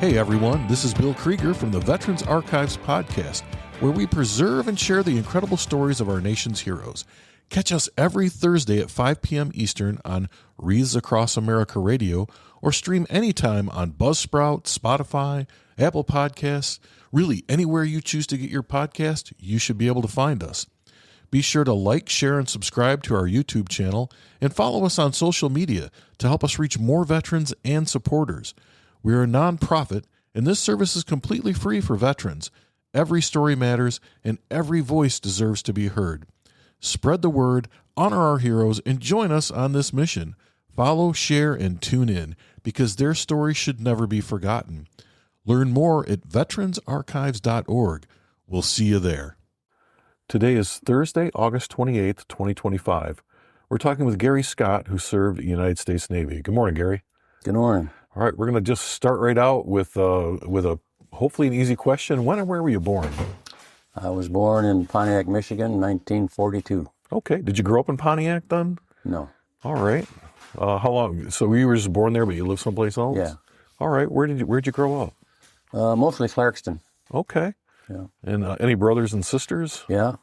Hey everyone, this is Bill Krieger from the Veterans Archives podcast, where we preserve and share the incredible stories of our nation's heroes. Catch us every Thursday at 5 p.m. Eastern on Wreaths Across America Radio, or stream anytime on Buzzsprout, Spotify, Apple Podcasts. Really, anywhere you choose to get your podcast, you should be able to find us. Be sure to like, share, and subscribe to our YouTube channel, and follow us on social media to help us reach more veterans and supporters. We are a nonprofit, and this service is completely free for veterans. Every story matters, and every voice deserves to be heard. Spread the word, honor our heroes, and join us on this mission. Follow, share, and tune in, because their story should never be forgotten. Learn more at veteransarchives.org. We'll see you there. Today is Thursday, August 28th, 2025. We're talking with Gary Scott, who served in the United States Navy. Good morning, Gary. Good morning. All right, we're going to just start right out with a hopefully an easy question. When and where were you born? I was born in Pontiac, Michigan, 1942. Okay. Did you grow up in Pontiac then? No. All right. How long? So you were just born there, but you lived someplace else? Yeah. All right. Where'd you grow up? Mostly Clarkston. Okay. Yeah. And any brothers and sisters? Yeah.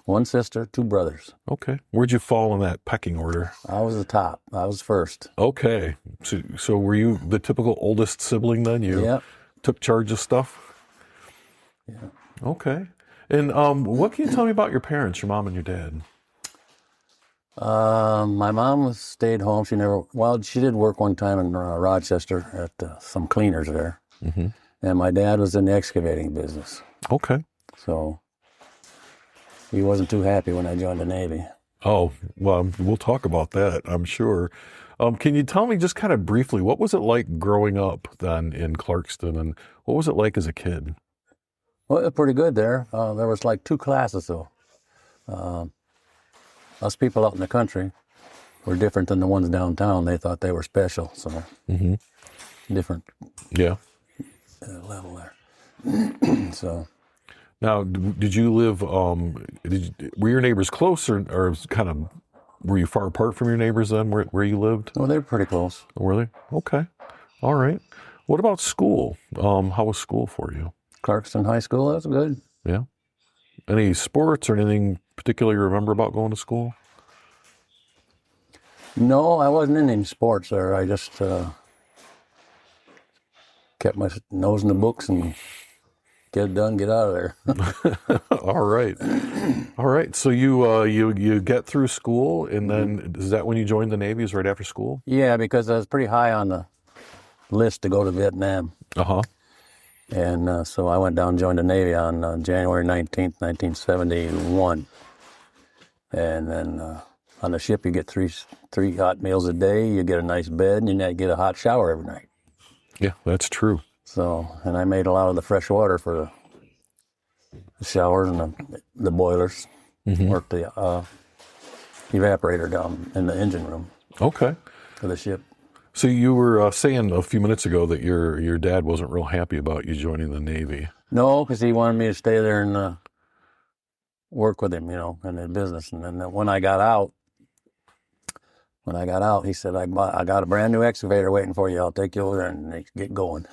One sister, two brothers. Okay. Where'd you fall in that pecking order? I was the top. I was first. Okay. So were you the typical oldest sibling then? You took charge of stuff? Yeah. Okay. And what can you tell me about your parents, your mom and your dad? My mom stayed home. She did work one time in Rochester at some cleaners there. Mm-hmm. And my dad was in the excavating business. Okay. So he wasn't too happy when I joined the Navy. Oh, well, we'll talk about that, I'm sure. Can you tell me just kind of briefly, what was it like growing up then in Clarkston, and what was it like as a kid? Well, it was pretty good there. There was like two classes, though. Us people out in the country were different than the ones downtown. They thought they were special, so different level there. So. Now, did you live, were your neighbors close or kind of, were you far apart from your neighbors then where you lived? Oh, they were pretty close. Were they? Okay. All right. What about school? How was school for you? Clarkston High School, that was good. Yeah. Any sports or anything particular you remember about going to school? No, I wasn't in any sports there. I just kept my nose in the books and get it done, get out of there. All right. All right. So you get through school, and then is that when you joined the Navy? Is right after school? Yeah, because I was pretty high on the list to go to Vietnam. Uh-huh. And so I went down and joined the Navy on January 19th, 1971. And then on the ship, you get three hot meals a day, you get a nice bed, and you get a hot shower every night. Yeah, that's true. So, and I made a lot of the fresh water for the showers and the boilers. Worked the evaporator down in the engine room. Okay. For the ship. So you were saying a few minutes ago that your dad wasn't real happy about you joining the Navy. No, because he wanted me to stay there and work with him, in the business. And then when I got out, he said, I got a brand new excavator waiting for you. I'll take you over there and get going.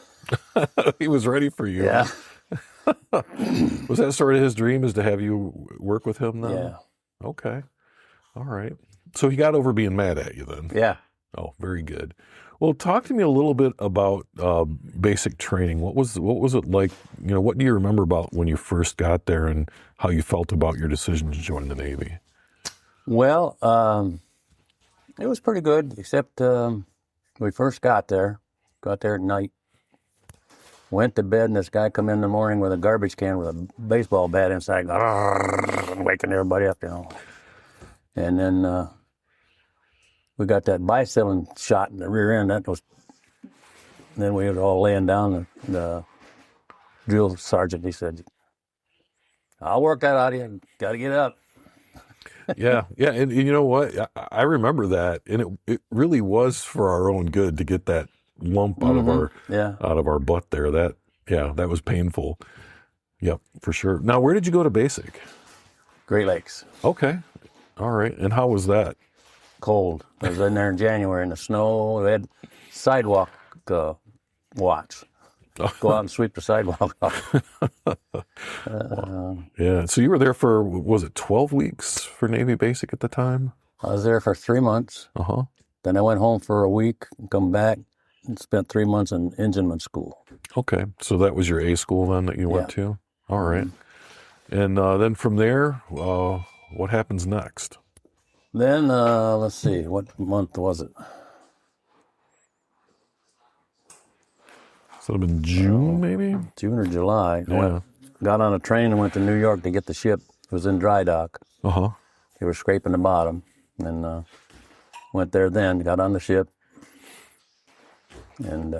He was ready for you. Yeah. Was that sort of his dream, is to have you work with him then? Yeah. Okay. All right. So he got over being mad at you then? Yeah. Oh, very good. Well, talk to me a little bit about basic training. What was it like? What do you remember about when you first got there and how you felt about your decision to join the Navy? Well, it was pretty good, except we first got there at night, went to bed, and this guy come in the morning with a garbage can with a baseball bat inside, waking everybody up, And then we got that bicycling shot in the rear end. Then we were all laying down. The drill sergeant, he said, I'll work that out of you. Got to get up. Yeah. And you know what? I remember that. And it really was for our own good to get that lump out of our butt there. That was painful. Yep, for sure. Now, where did you go to basic? Great Lakes. Okay. All right. And how was that? Cold. I was in there in January in the snow. We had sidewalk watch. Go out and sweep the sidewalk off. Yeah. So you were there for, was it 12 weeks for Navy Basic at the time? I was there for 3 months. Uh-huh. Then I went home for a week, come back, and spent 3 months in engineman school. Okay. So that was your A school then that you went to? All right. And then from there, what happens next? Then, let's see, what month was it? So it would have been June, maybe? June or July. Yeah. Got on a train and went to New York to get the ship. It was in dry dock. Uh-huh. They were scraping the bottom. And went there then, got on the ship, and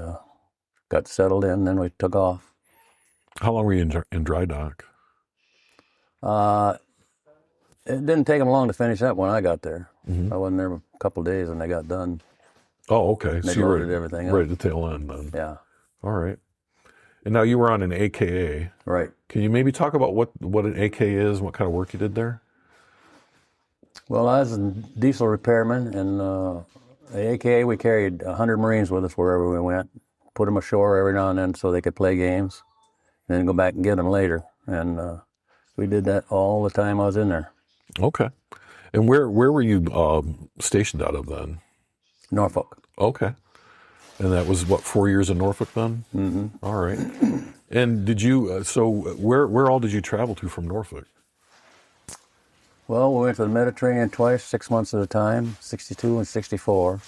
got settled in. Then we took off. How long were you in dry dock? It didn't take them long to finish up when I got there. I wasn't there a couple of days and they got done. Oh, okay. They so you loaded were everything up. right at the tail end then. Yeah. All right. And now you were on an AKA. Right. Can you maybe talk about what an AKA is and what kind of work you did there? Well, I was a diesel repairman, and the AKA, we carried 100 Marines with us wherever we went, put them ashore every now and then so they could play games, and then go back and get them later. And we did that all the time I was in there. Okay. And where were you stationed out of then? Norfolk. Okay. And that was, what, 4 years in Norfolk then? Mm-hmm. All right. And did you, so where all did you travel to from Norfolk? Well, we went to the Mediterranean twice, 6 months at a time, 62 and 64.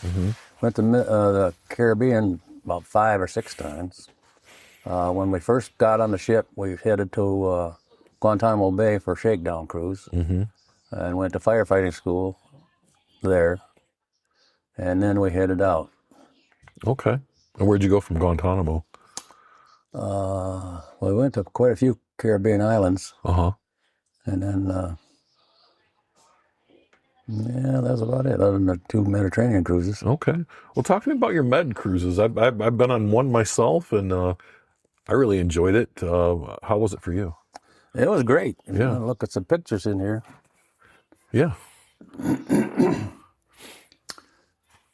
Went to the Caribbean about 5 or 6 times. When we first got on the ship, we headed to Guantanamo Bay for a shakedown cruise, and went to firefighting school there, and then we headed out. Okay. And where'd you go from Guantanamo? Well, we went to quite a few Caribbean islands, Uh-huh. and then, yeah, that's about it, other than the 2 Mediterranean cruises. Okay. Well, talk to me about your med cruises. I've been on one myself, and I really enjoyed it. How was it for you? It was great. Yeah. Look at some pictures in here. Yeah.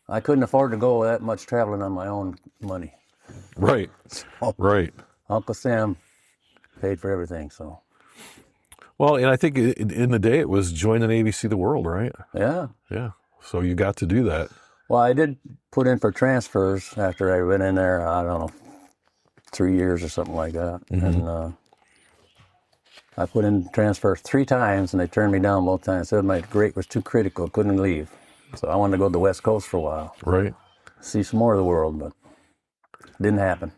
I couldn't afford to go that much traveling on my own money. Right. So, Right. Uncle Sam paid for everything, so. Well, and I think in the day it was join the Navy, see the world, right? Yeah. Yeah. So you got to do that. Well, I did put in for transfers after I went in there, I don't know, 3 years or something like that. And I put in transfers 3 times, and they turned me down both times. Said my rate was too critical, couldn't leave. So I wanted to go to the West Coast for a while, Right. see some more of the world, but it didn't happen.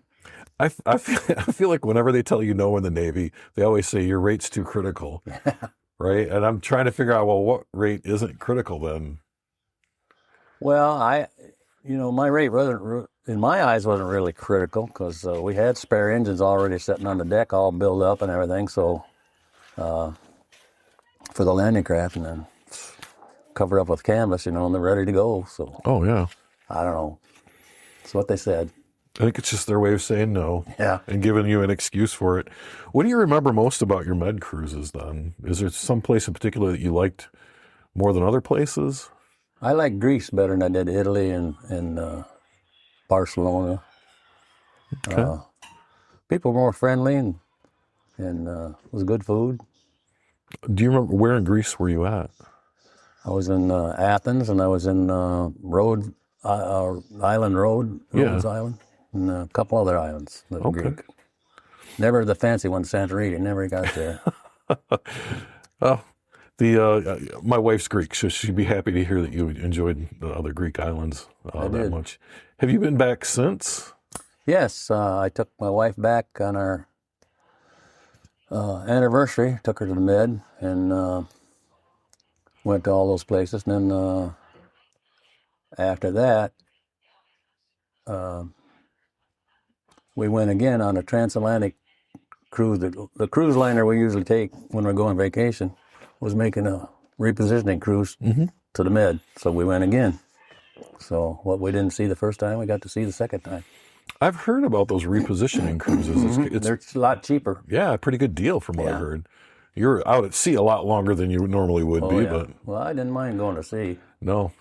I feel like whenever they tell you no in the Navy, they always say your rate's too critical, right? And I'm trying to figure out, well, what rate isn't critical then? Well, my rate wasn't, in my eyes, wasn't really critical because we had spare engines already sitting on the deck, all built up and everything. So for the landing craft, and then covered up with canvas, and they're ready to go. So Oh, yeah. I don't know. It's what they said. I think it's just their way of saying no. Yeah. And giving you an excuse for it. What do you remember most about your med cruises then? Is there some place in particular that you liked more than other places? I like Greece better than I did Italy and Barcelona. Okay. People were more friendly, and it was good food. Do you remember where in Greece were you at? I was in Athens, and I was in Island Road, Rhodes Island, and a couple other islands that were Greek. Never the fancy one, Santorini. Never got there. Oh, my wife's Greek, so she'd be happy to hear that you enjoyed the other Greek islands that did. much. Have you been back since? Yes, I took my wife back on our anniversary. Took her to the Med and went to all those places. And then after that, we went again on a transatlantic cruise. The cruise liner we usually take when we're going on vacation was making a repositioning cruise to the Med. So we went again. So what we didn't see the first time, we got to see the second time. I've heard about those repositioning cruises. It's They're a lot cheaper. yeah, a pretty good deal from what Yeah. I've heard. You're out at sea a lot longer than you normally would be, Yeah. but Well, I didn't mind going to sea. no.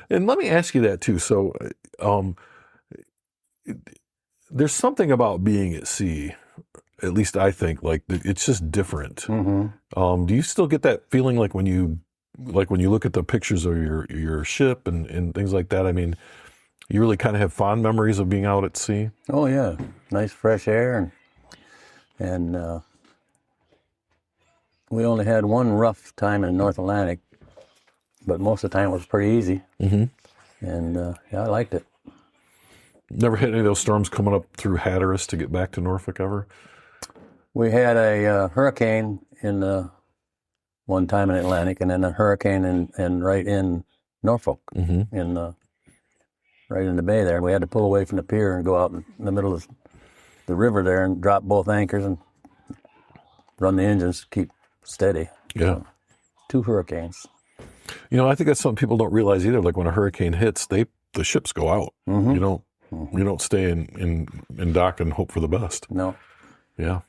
And let me ask you that too. So, there's something about being at sea, at least I think, like it's just different. Mm-hmm. Do you still get that feeling like when you look at the pictures of your ship and things like that? I mean, you really kind of have fond memories of being out at sea? Oh yeah, nice fresh air, and we only had one rough time in the North Atlantic, but most of the time it was pretty easy. Mm-hmm. And yeah, I liked it. Never had any of those storms coming up through Hatteras to get back to Norfolk ever? We had a hurricane in one time in the Atlantic, and then a hurricane in right in Norfolk, Mm-hmm. right in the bay there. We had to pull away from the pier and go out in the middle of the river there and drop both anchors and run the engines to keep steady. Yeah. So, 2 hurricanes. You know, I think that's something people don't realize either. Like when a hurricane hits, the ships go out. Mm-hmm. You don't stay in dock and hope for the best. No. Yeah.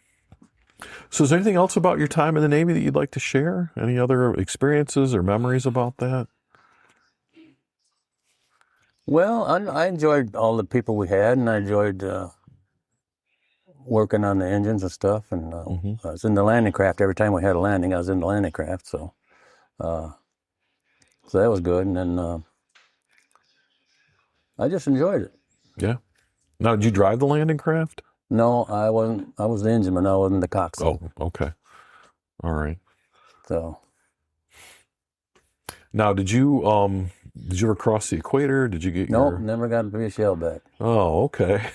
So is there anything else about your time in the Navy that you'd like to share? Any other experiences or memories about that? Well, I enjoyed all the people we had, and I enjoyed working on the engines and stuff. And Mm-hmm. I was in the landing craft every time we had a landing. I was in the landing craft, so that was good. And then I just enjoyed it. Yeah. Now, did you drive the landing craft? No, I wasn't. I was the engineman. I wasn't the coxswain. Oh, okay. All right. So Now, did you ever cross the equator? Did you get nope, never got to be a shellback. Oh, okay.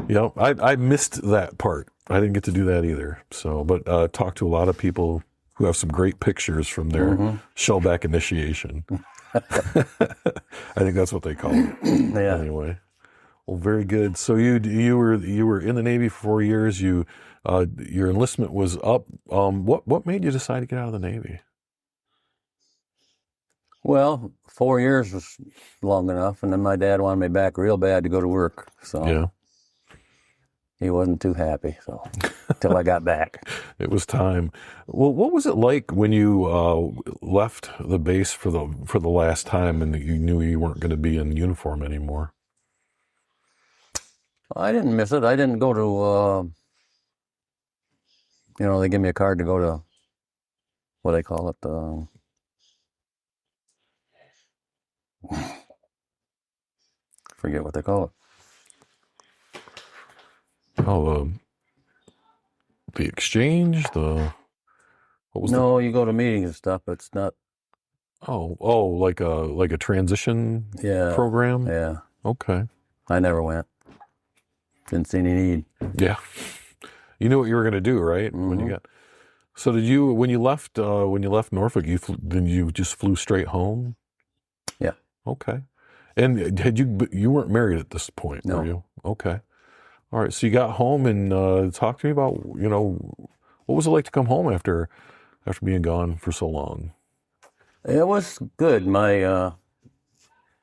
Yeah, I missed that part. I didn't get to do that either. So, but talked to a lot of people who have some great pictures from their shellback initiation. I think that's what they call it. Yeah. Anyway, well, very good. So you were in the Navy for 4 years. Your enlistment was up. What made you decide to get out of the Navy? Well, 4 years was long enough, and then my dad wanted me back real bad to go to work. So Yeah, he wasn't too happy. So till I got back. it was time. Well, what was it like when you left the base for the last time and you knew you weren't going to be in uniform anymore? I didn't miss it. I didn't go to, they give me a card to go to, what do they call it? Forget what they call it. Oh, the exchange, what was No, you go to meetings and stuff, but it's not. like a transition Yeah. program? Yeah. Okay. I never went. Didn't see any need. Yeah. You knew what you were going to do, right? When you got. So when you left Norfolk, then you just flew straight home? Yeah. Okay. And you weren't married at this point, No. were you? Okay. All right. So you got home and talk to me about, what was it like to come home after being gone for so long? It was good. My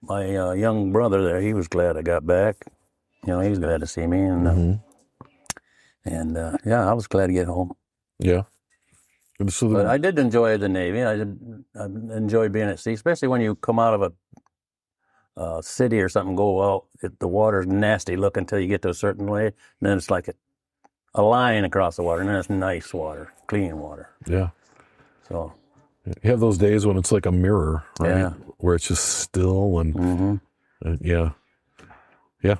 young brother there, he was glad I got back. He was glad to see me, and yeah, I was glad to get home. Yeah. And so But I did enjoy the Navy. I enjoyed being at sea, especially when you come out of a city or something, go out, the water's nasty looking until you get to a certain way, and then it's like a line across the water, and then it's nice water, clean water. yeah. So You have those days when it's like a mirror, right? Yeah. Where it's just still and yeah. Yeah,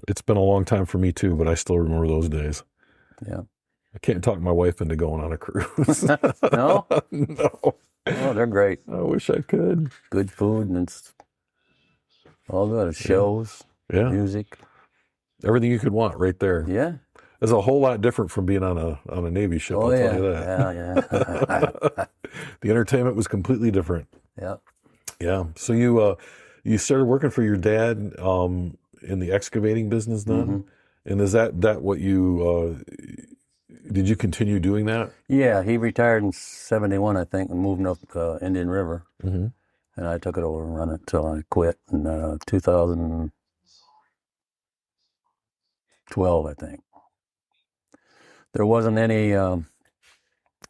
it's been a long time for me too, but I still remember those days. yeah. I can't talk my wife into going on a cruise. No? No. Oh, they're great. I wish I could. Good food, and it's all good. Shows, Yeah. music. Everything you could want right there. Yeah. It's a whole lot different from being on a Navy ship, Oh, I'll yeah. tell you that. Yeah. The entertainment was completely different. Yeah. Yeah. So you started working for your dad in the excavating business then? And is that what you did you continue doing that? Yeah, he retired in 71, I think, and moved up Indian River. Mm-hmm. And I took it over and run it till I quit in 2012, I think. There wasn't any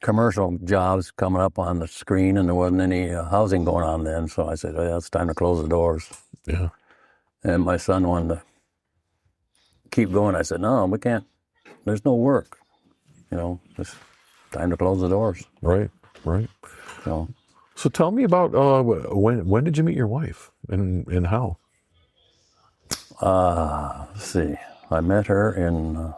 commercial jobs coming up on the screen, and there wasn't any housing going on then. So I said, it's time to close the doors. Yeah. And my son wanted to keep going. I said, no, we can't. There's no work. It's time to close the doors. Right. So tell me about when did you meet your wife and how? Let's see. I met her in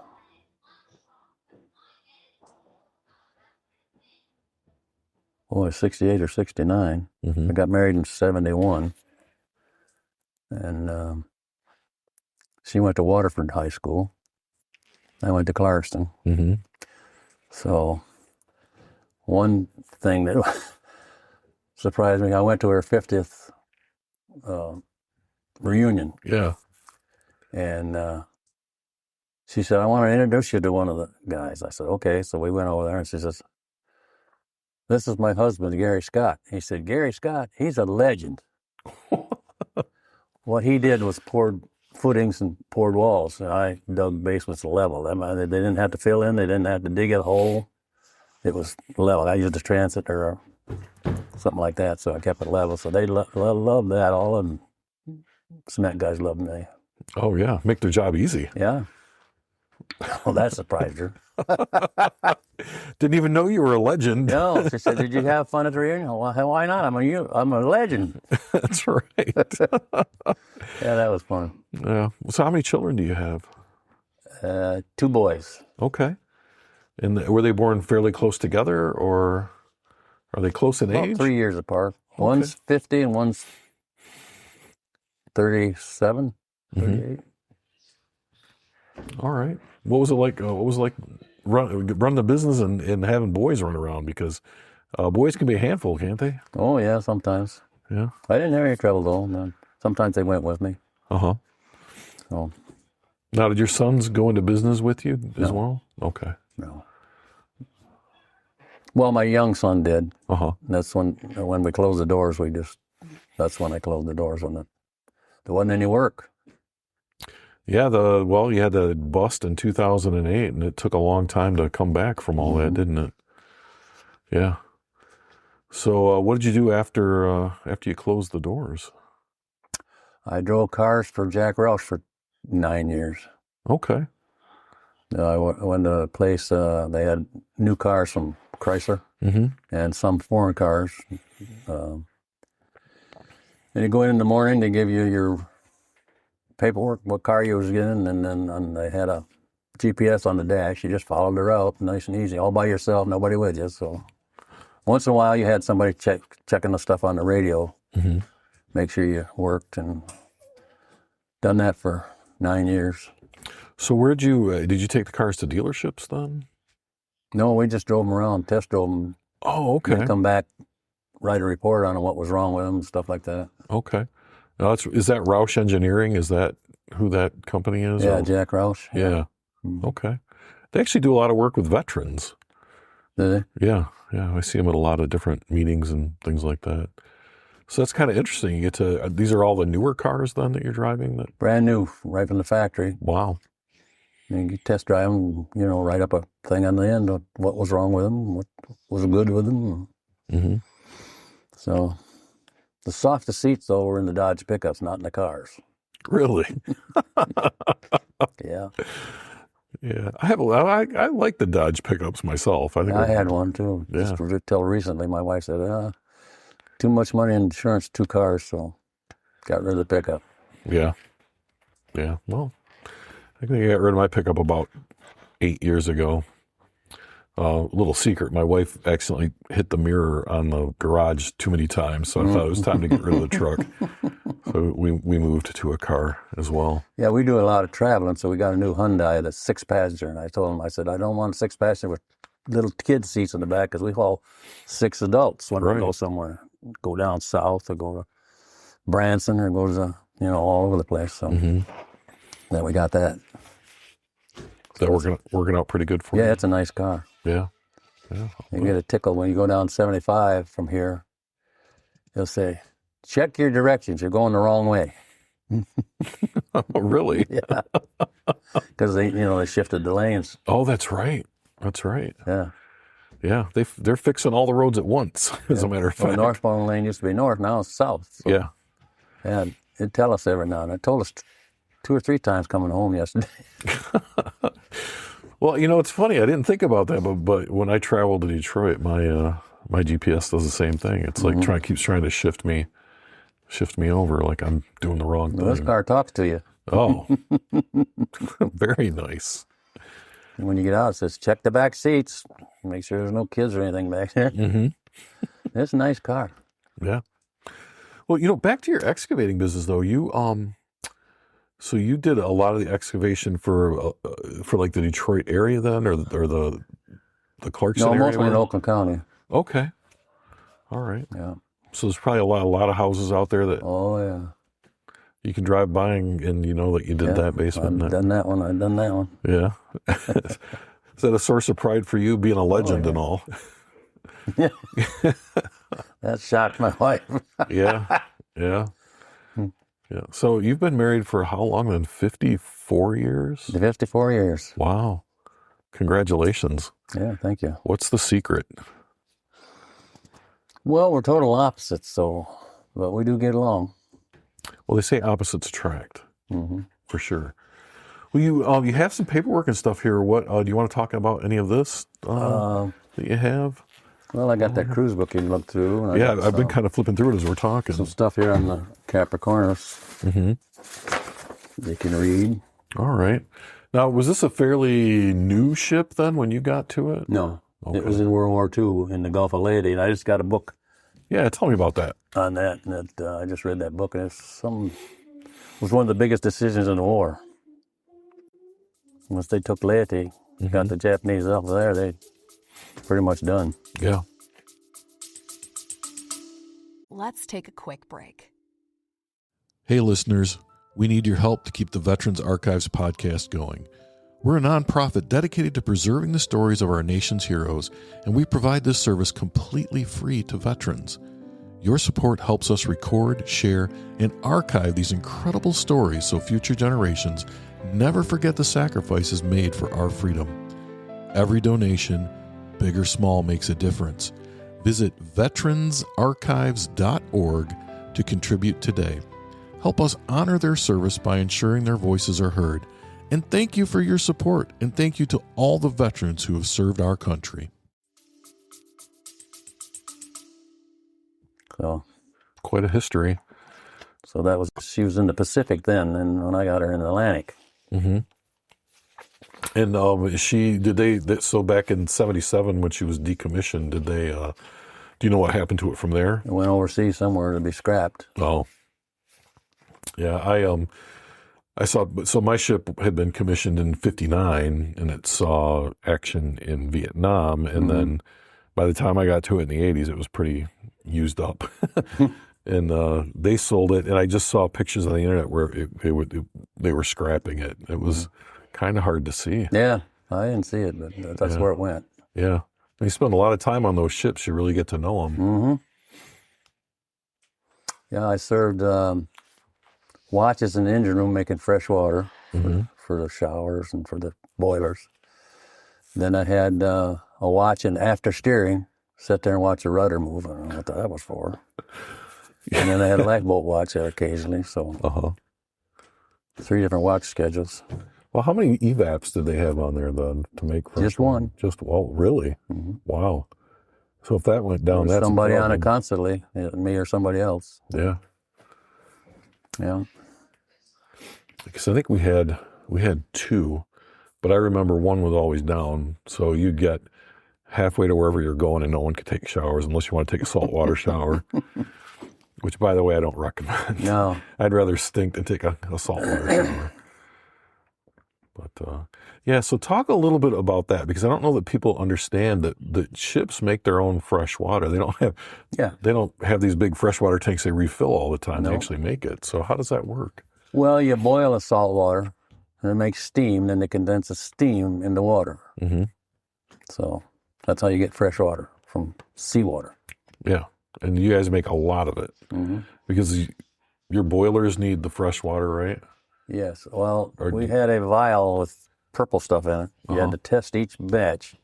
68 or 69. Mm-hmm. I got married in 71. And she went to Waterford High School. I went to Clarkston. Mm-hmm. So one thing that surprised me, I went to her 50th reunion. Yeah. And she said, I want to introduce you to one of the guys. I said, okay. So we went over there and she says, this is my husband, Gary Scott. He said, Gary Scott, he's a legend. What he did was poured footings and poured walls. And I dug basements level. They didn't have to fill in. They didn't have to dig a hole. It was level. I used a transit or something like that, so I kept it level. So they loved that all, and cement guys loved me. Oh, yeah. Make their job easy. Yeah. Well, that surprised her. Didn't even know you were a legend. No, she said, "Did you have fun at the reunion?" Well, why not? I'm a legend. That's right. Yeah, that was fun. Yeah. So how many children do you have? 2 boys. Okay. And were they born fairly close together, or are they close in age? 3 years apart. One's 50 and one's 37, 38. Mm-hmm. All right. What was it like? Run the business and having boys run around, because boys can be a handful, can't they? Oh yeah, sometimes. Yeah. I didn't have any trouble though. Man. Sometimes they went with me. Uh-huh. So. Now, did your sons go into business with you as No. well? Okay. No. Well, my young son did. Uh-huh. That's when we closed the doors. That's when I closed the doors, when there wasn't any work. Yeah, you had the bust in 2008, and it took a long time to come back from all that, didn't it? Yeah. So what did you do after you closed the doors? I drove cars for Jack Roush for 9 years. Okay. I went to a place, they had new cars from Chrysler and some foreign cars. And you go in the morning, they give you your paperwork, what car you was getting, and then they had a GPS on the dash. You just followed the route, nice and easy, all by yourself, nobody with you. So once in a while, you had somebody checking the stuff on the radio, make sure you worked, and done that for 9 years. So where'd you did you take the cars to dealerships then? No, we just drove them around, test drove them. Oh, okay. And come back, write a report on what was wrong with them, and stuff like that. Okay. Now is that Roush Engineering? Is that who that company is? Yeah, or? Jack Roush. Yeah. Okay. They actually do a lot of work with veterans. Do they? Yeah. I see them at a lot of different meetings and things like that. So that's kind of interesting. You get to these are all the newer cars then that you're driving. Brand new, right from the factory. Wow. And you test drive them, write up a thing on the end of what was wrong with them, what was good with them. Mm-hmm. So the softest seats, though, were in the Dodge pickups, not in the cars. Really? Yeah. Yeah. I like the Dodge pickups myself. I had one, too. Yeah. Just until recently, my wife said, too much money in insurance, 2 cars, so got rid of the pickup. Yeah. Well, I think I got rid of my pickup about 8 years ago. Little secret, my wife accidentally hit the mirror on the garage too many times, so I thought it was time to get rid of the truck. So we moved to a car as well. Yeah, we do a lot of traveling, so we got a new Hyundai that's 6-passenger, and I told him, I said, I don't want a 6-passenger with little kid seats in the back, because we haul 6 adults when we go somewhere. Go down south or go to Branson or go to, all over the place. So then we got that. Is that working out pretty good for you? Yeah, it's a nice car. Yeah. You get a tickle when you go down 75 from here. He'll say, check your directions. You're going the wrong way. Oh, really? Yeah. Because they shifted the lanes. Oh, that's right. Yeah. Yeah, they're fixing all the roads at once, as a matter of fact. Well, the northbound lane used to be north, now it's south. So, yeah. Yeah, it'd tell us every now and then. It told us 2 or 3 times coming home yesterday. Well, it's funny. I didn't think about that, but when I travel to Detroit, my GPS does the same thing. It's like keeps trying to shift me over, like I'm doing the wrong Well, this thing. car talks to you. Oh, very nice. And when you get out, it says, check the back seats. Make sure there's no kids or anything back there. Mm-hmm. It's a nice car. Yeah. Well, back to your excavating business, though. So you did a lot of the excavation for like the Detroit area then, or the Clarkson area? No, mostly in Oakland County. Okay. All right. Yeah. So there's probably a lot of houses out there that Oh, yeah. you can drive by and you know that you did that basement. I've done that one. Yeah. Is that a source of pride for you, being a legend and all? Yeah. That shocked my wife. Yeah. Yeah. Yeah. So you've been married for how long then? 54 years? 54 years. Wow. Congratulations. Yeah, thank you. What's the secret? Well, we're total opposites, but we do get along. Well, they say opposites attract, Mm-hmm. for sure. Well, you have some paperwork and stuff here. What do you want to talk about? Any of this that you have? Well, I got that cruise book you can look through. And Yeah, I've been kind of flipping through it as we're talking. some stuff here on the Capricornus. Mm-hmm. You can read. All right. Now, was this a fairly new ship then when you got to it? No, Okay. it was in World War II in the Gulf of Leyte, and I just got a book Yeah, tell me about that. on that. And I just read that book, and it was one of the biggest decisions in the war. Once they took Leyte, got the Japanese off there, they pretty much done. Yeah. Let's take a quick break. Hey, listeners, we need your help to keep the Veterans Archives podcast going. We're a nonprofit dedicated to preserving the stories of our nation's heroes, and we provide this service completely free to veterans. Your support helps us record, share, and archive these incredible stories so future generations never forget the sacrifices made for our freedom. Every donation, big or small, makes a difference. Visit veteransarchives.org to contribute today. Help us honor their service by ensuring their voices are heard. And thank you for your support, and thank you to all the veterans who have served our country. So, Quite a history. she was in the Pacific then, and when I got her in the Atlantic. Mm-hmm. And so back in 1977 when she was decommissioned, do you know what happened to it from there? It went overseas somewhere to be scrapped. Oh. Yeah, I saw, so my ship had been commissioned in 1959 and it saw action in Vietnam. And then by the time I got to it in the 1980s, it was pretty used up. And they sold it. And I just saw pictures on the internet where they were scrapping it. It was kind of hard to see. Yeah, I didn't see it, but that's where it went. Yeah. And you spend a lot of time on those ships. You really get to know them. Mm-hmm. Yeah, I served watches in the engine room making fresh water for the showers and for the boilers. Then I had a watch in after steering, sit there and watch the rudder move. I don't know what that was for. And then I had a lifeboat watch there occasionally, so 3 different watch schedules. Well, how many EVAPs did they have on there then to make fresh Just water? one. Well, really? Mm-hmm. Wow. So if that went down, that's somebody a on it problem. constantly, me or somebody else. Yeah. Yeah. Because I think we had 2, but I remember one was always down. So you get halfway to wherever you're going and no one could take showers unless you want to take a saltwater shower, which, by the way, I don't recommend. No. I'd rather stink than take a saltwater shower. But yeah, so talk a little bit about that, because I don't know that people understand that the ships make their own fresh water. They don't have these big freshwater tanks they refill all the time. No. They actually make it. So how does that work? Well, you boil the salt water and it makes steam, then they condense the steam in the water. Mm-hmm. So that's how you get fresh water from seawater. Yeah, and you guys make a lot of it because your boilers need the fresh water, right? Yes. Well, we had a vial with purple stuff in it. You had to test each batch.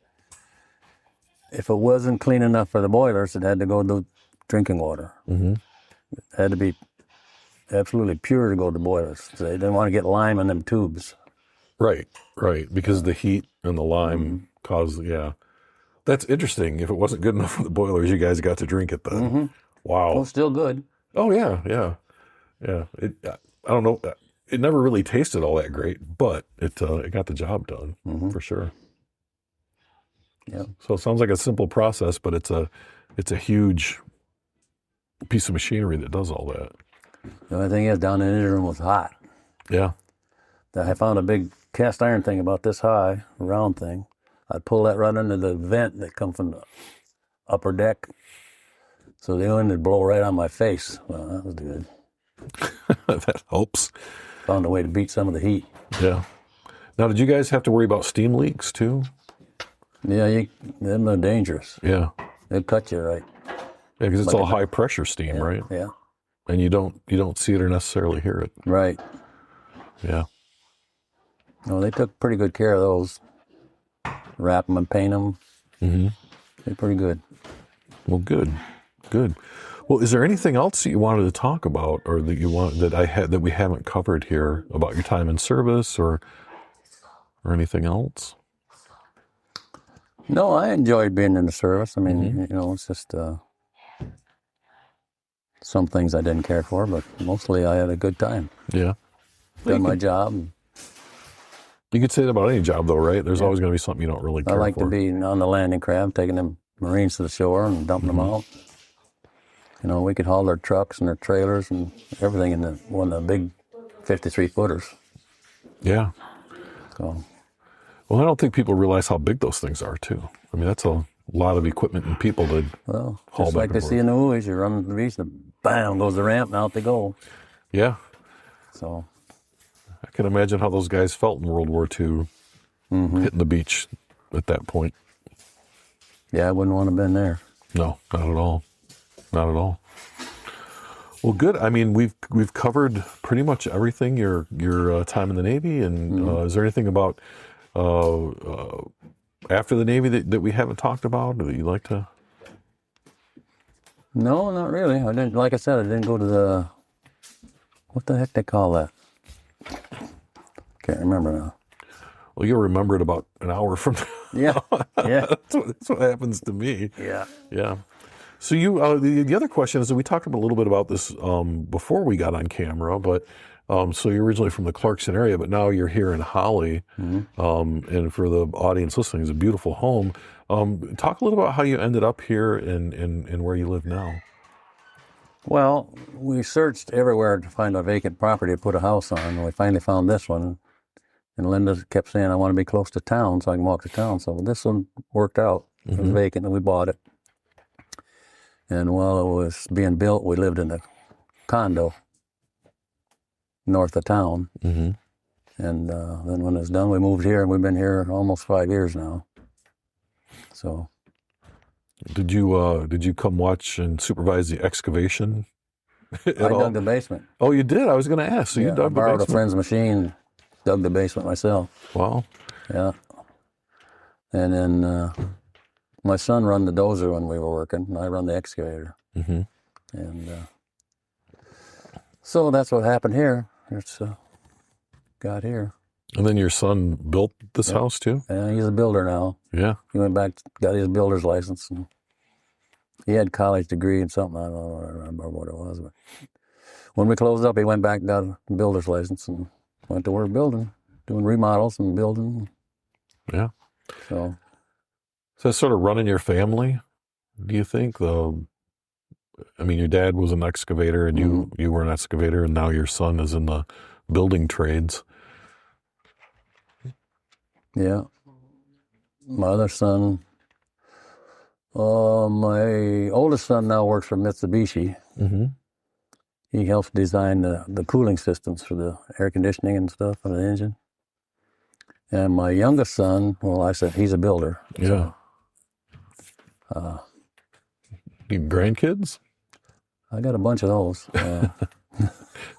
If it wasn't clean enough for the boilers, it had to go to drinking water. Mm-hmm. It had to be absolutely pure to go to the boilers. They didn't want to get lime in them tubes. Right. Because the heat and the lime caused, yeah. That's interesting. If it wasn't good enough for the boilers, you guys got to drink it then. Wow. Well, still good. Oh, yeah. I don't know. It never really tasted all that great, but it got the job done for sure. Yeah. So it sounds like a simple process, but it's a huge piece of machinery that does all that. The only thing is, down in the room was hot. Yeah. I found a big cast iron thing about this high, a round thing. I'd pull that right under the vent that come from the upper deck. So the wind would blow right on my face. Well, that was good. That helps. Found a way to beat some of the heat. Yeah. Now, did you guys have to worry about steam leaks too? Yeah, they're dangerous. Yeah. They'll cut you right. Yeah, because it's all high pressure steam, right? Yeah. And you don't see it or necessarily hear it. Right. Yeah. No, they took pretty good care of those. Wrap them and paint them. They're pretty good. Well, good. Well, is there anything else that you wanted to talk about, or that we haven't covered here about your time in service, or anything else? No, I enjoyed being in the service. I mean, it's just some things I didn't care for, but mostly I had a good time. Yeah. Done my job. You could say that about any job, though, right? There's always going to be something you don't really care I for. like to be on the landing craft, taking them Marines to the shore and dumping them out. We could haul their trucks and their trailers and everything in one of the big 53-footers. Yeah. So. Well, I don't think people realize how big those things are, too. I mean, that's a lot of equipment and people to haul just back like they and see in the movies, you run the beach, and bam, goes the ramp, and out they go. Yeah. So. I can imagine how those guys felt in World War II, hitting the beach at that point. Yeah, I wouldn't want to have been there. No, not at all. Not at all. Well, good. I mean, we've covered pretty much everything. Your time in the Navy, and is there anything about after the Navy that we haven't talked about, or that you'd like to? No, not really. I didn't. Like I said, I didn't go to the. What the heck they call that? Can't remember now. Well, you'll remember it about an hour from now. Yeah. That's what happens to me. Yeah. So the other question is that we talked a little bit about this before we got on camera, but so you're originally from the Clarkson area, but now you're here in Holly, and for the audience listening, it's a beautiful home. Talk a little about how you ended up here and where you live now. Well, we searched everywhere to find a vacant property to put a house on, and we finally found this one. And Linda kept saying, I want to be close to town so I can walk to town. So this one worked out. It was vacant, and we bought it. And while it was being built, we lived in a condo north of town. And then when it's done, we moved here, and we've been here almost 5 years now. So. Did you come watch and supervise the excavation? I dug the basement. Oh, you did? I was going to ask. So you dug the basement? I borrowed a friend's machine, dug the basement myself. Wow. Yeah. And then my son run the dozer when we were working, and I run the excavator. And so that's what happened here. It's got here. And then your son built this house too? Yeah, he's a builder now. Yeah. He went back, got his builder's license. And he had college degree in something. I don't remember what it was. But when we closed up, he went back and got a builder's license and went to work building, doing remodels and building. Yeah. So that's sort of running your family, do you think? I mean, your dad was an excavator, and you were an excavator, and now your son is in the building trades. Yeah. My other son, my oldest son now works for Mitsubishi. He helps design the cooling systems for the air conditioning and stuff on the engine. And my youngest son, well, I said he's a builder. Yeah. So, you grandkids? I got a bunch of those.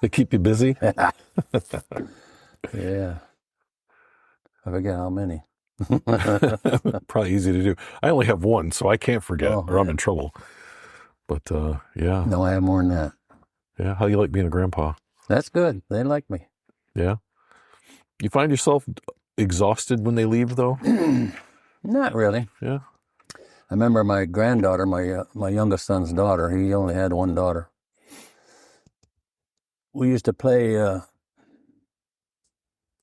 They keep you busy? Yeah. I forget how many. Probably easy to do. I only have one, so I can't forget, or I'm in trouble. But yeah. No, I have more than that. Yeah. How do you like being a grandpa? That's good. They like me. Yeah. You find yourself exhausted when they leave, though? Not really. Yeah. I remember my granddaughter, my youngest son's daughter. He only had one daughter. We used to play, have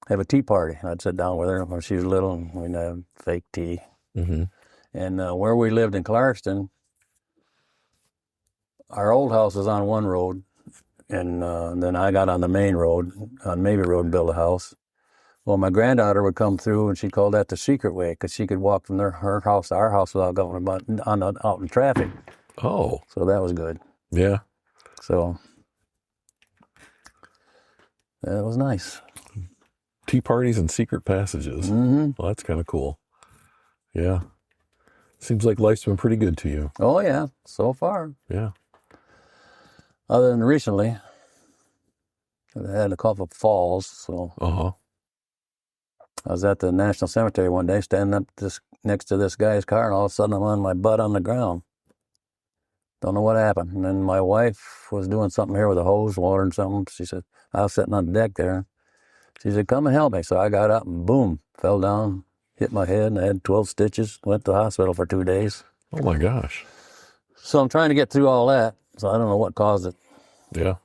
a tea party. I'd sit down with her when she was little, and we'd have fake tea. Mm-hmm. And where we lived in Clarkston, our old house was on one road, and then I got on the main road, on Mabee Road, and built a house. Well, my granddaughter would come through, and she called that the secret way, because she could walk from her house to our house without going out in traffic. Oh. So that was good. Yeah. So that was nice. Tea parties and secret passages. Mm-hmm. Well, that's kind of cool. Yeah. Seems like life's been pretty good to you. Oh, yeah, so far. Yeah. Other than recently, I had a couple of falls, so... Uh-huh. I was at the National Cemetery one day, standing up next to this guy's car, and all of a sudden I'm on my butt on the ground. Don't know what happened. And then my wife was doing something here with a hose, watering something. She said, I was sitting on the deck there. She said, come and help me. So I got up and boom, fell down, hit my head, and I had 12 stitches. Went to the hospital for 2 days. Oh, my gosh. So I'm trying to get through all that. So I don't know what caused it. Yeah.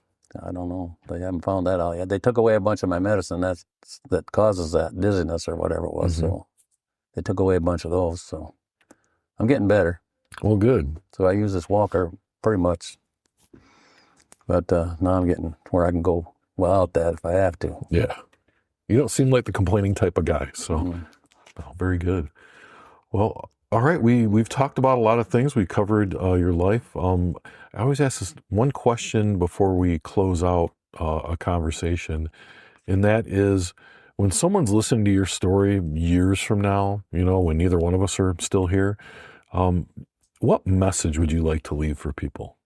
I don't know. They haven't found that out yet. They took away a bunch of my medicine that causes that dizziness or whatever it was. Mm-hmm. So they took away a bunch of those. So I'm getting better. Well, good. So I use this walker pretty much. But now I'm getting where I can go without that if I have to. Yeah. You don't seem like the complaining type of guy. So, Mm. oh, very good. Well, all right. We've talked about a lot of things. We covered your life. I always ask this one question before we close out a conversation, and that is, when someone's listening to your story years from now, when neither one of us are still here, what message would you like to leave for people?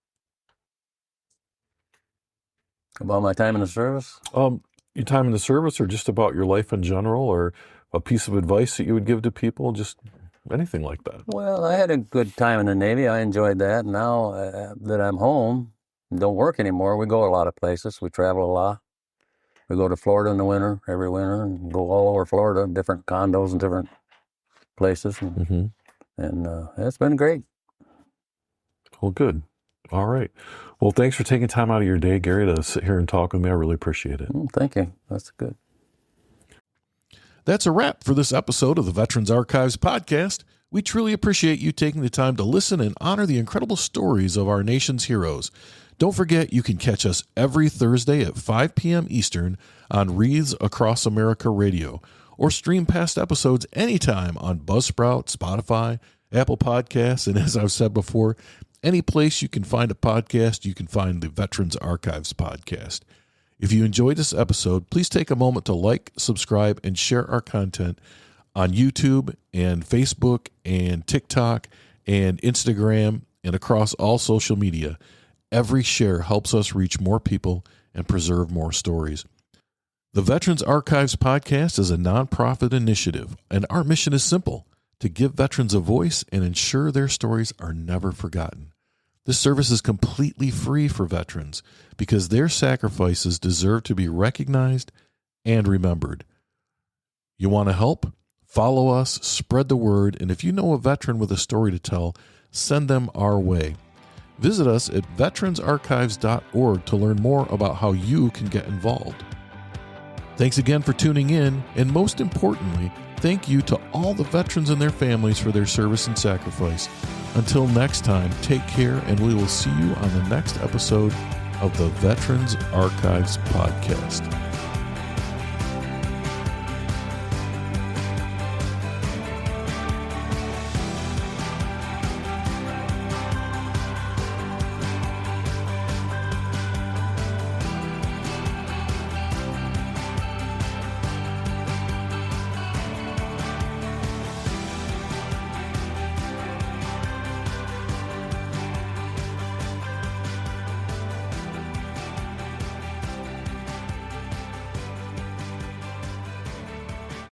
About my time in the service? Your time in the service, or just about your life in general, or a piece of advice that you would give to people, just anything like that. Well, I had a good time in the Navy. I enjoyed that. Now that I'm home and don't work anymore, we go a lot of places. We travel a lot. We go to Florida in the winter, every winter, and go all over Florida, different condos and different places. Mm-hmm. And it's been great. Well, good. All right. Well, thanks for taking time out of your day, Gary, to sit here and talk with me. I really appreciate it. Thank you. That's good. That's a wrap for this episode of the Veterans Archives podcast. We truly appreciate you taking the time to listen and honor the incredible stories of our nation's heroes. Don't forget, you can catch us every Thursday at 5 p.m. Eastern on Wreaths Across America Radio, or stream past episodes anytime on Buzzsprout, Spotify, Apple Podcasts, and as I've said before, any place you can find a podcast, you can find the Veterans Archives podcast. If you enjoyed this episode, please take a moment to like, subscribe, and share our content on YouTube and Facebook and TikTok and Instagram and across all social media. Every share helps us reach more people and preserve more stories. The Veterans Archives podcast is a nonprofit initiative, and our mission is simple: to give veterans a voice and ensure their stories are never forgotten. This service is completely free for veterans because their sacrifices deserve to be recognized and remembered. You want to help? Follow us, spread the word, and if you know a veteran with a story to tell, send them our way. Visit us at veteransarchives.org to learn more about how you can get involved. Thanks again for tuning in, and most importantly, thank you to all the veterans and their families for their service and sacrifice. Until next time, take care, and we will see you on the next episode of the Veterans Archives podcast.